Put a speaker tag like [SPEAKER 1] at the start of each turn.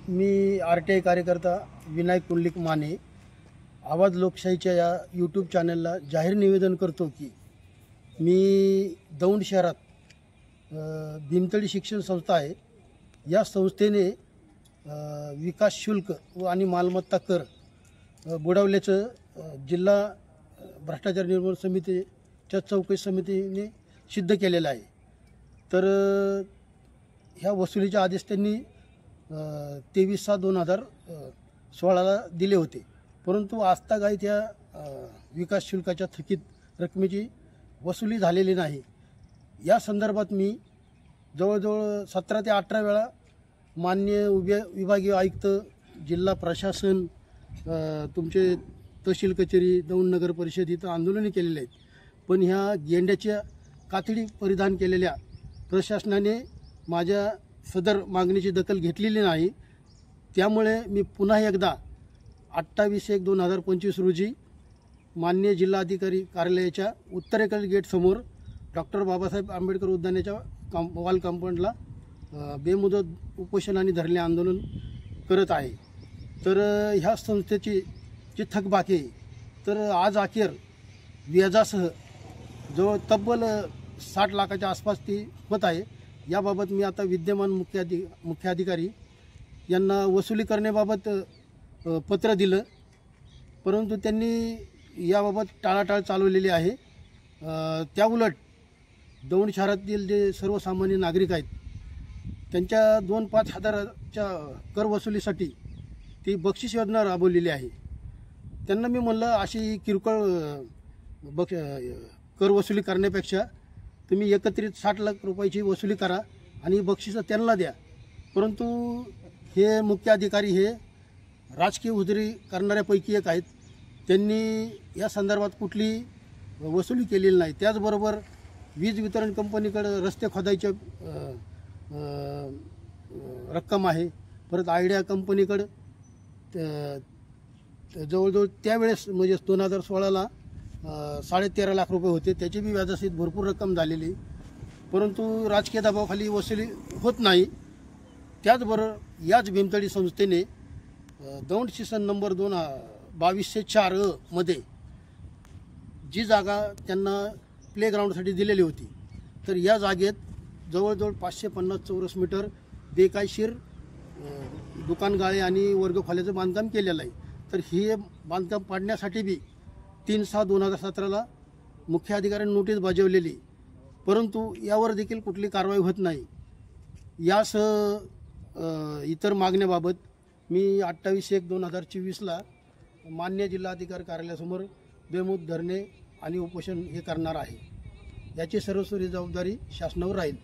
[SPEAKER 1] मी RTI कार्यकर्ता विनायक कुंडलिक माने आवाज लोकशाहीच्या या यूट्यूब चॅनलला जाहीर निवेदन करतो की मी दौंड शहरात भीमतळी शिक्षण संस्था आहे। या संस्थेने विकास शुल्क व आणि मालमत्ता कर बुडवल्याचं जिल्हा भ्रष्टाचार निर्मूलन समितीच्या चौकशी समितीने सिद्ध केलेलं आहे। तर ह्या वसुलीचे आदेश त्यांनी 23/6/2016 दिले होते, परंतु आजतागायत या विकास शुल्काच्या थकीत रकमेची वसुली झालेली नाही। या संदर्भात मी जवळजवळ 17 ते 18 वेळा माननीय विभागीय आयुक्त, जिल्हा प्रशासन, तुमचे तहसील कचेरी, दौंड नगर परिषद इथं आंदोलने केलेले आहेत, पण ह्या गेंड्याच्या कातडी परिधान केलेल्या प्रशासनाने माझ्या सदर मागणीची दखल घेतलेली नाही। त्यामुळे मी पुन्हा एकदा 28/1/2025 रोजी माननीय जिल्हाधिकारी कार्यालयाच्या उत्तरेकडील गेटसमोर डॉक्टर बाबासाहेब आंबेडकर उद्यानाच्या वॉल कंपाऊंडला बेमुदत उपोषण आणि धरणे आंदोलन करत आहे। तर ह्या संस्थेची जी थकबाकी आहे, तर आज अखेर व्याजासह जवळ तब्बल 60 लाखाच्या आसपास ती होत आहे। याबाबत मी आता विद्यमान मुख्य अधिकारी यांना वसुली करण्याबाबत पत्र दिलं, परंतु त्यांनी याबाबत टाळाटाळ चालवलेली आहे। त्याउलट दौंड शहरातील जे सर्वसामान्य नागरिक आहेत त्यांच्या 2-5 हजाराच्या कर वसुलीसाठी ती बक्षीस योजना राबवलेली आहे। त्यांना मी म्हणलं, अशी किरकोळ कर वसुली करण्यापेक्षा तुम्ही एकत्रित 60 लाख रुपयाची वसुली करा आणि बक्षिसं त्यांना द्या। परंतु हे मुख्य अधिकारी हे राजकीय उजरी करणाऱ्यापैकी एक आहेत। त्यांनी या संदर्भात कुठली वसुली केलेली नाही। त्याचबरोबर वीज वितरण कंपनीकडे रस्ते खोदायचे रक्कम आहे, परत आयडिया कंपनीकडे जवळजवळ त्यावेळेस म्हणजे 2016ला 13.5 लाख रुपये होते, त्याची बी व्याजासहित भरपूर रक्कम झालेली, परंतु राजकीय दबावाखाली वसुली होत नाही। त्याचबरोबर याच भीमतळी संस्थेने दौंड सेशन नंबर 2204 मध्ये जी जागा त्यांना प्लेग्राऊंडसाठी दिलेली होती, तर या जागेत जवळजवळ 550 चौरस मीटर बेकायदेशीर दुकानगाळे आणि वर्गखोल्याचं बांधकाम केलेलं आहे। तर हे बांधकाम पाडण्यासाठी बी 3/6/2017ला मुख्य अधिकाऱ्यांनी नोटीस बजावलेली, परंतु यावर देखील कुठली कारवाई होत नाही। यासह इतर मागण्याबाबत मी 28/1/2024ला मान्य जिल्हाधिकारी कार्यालयासमोर बेमुदत धरणे आणि उपोषण हे करणार आहे। याची सर्वस्वी जबाबदारी शासनावर राहील।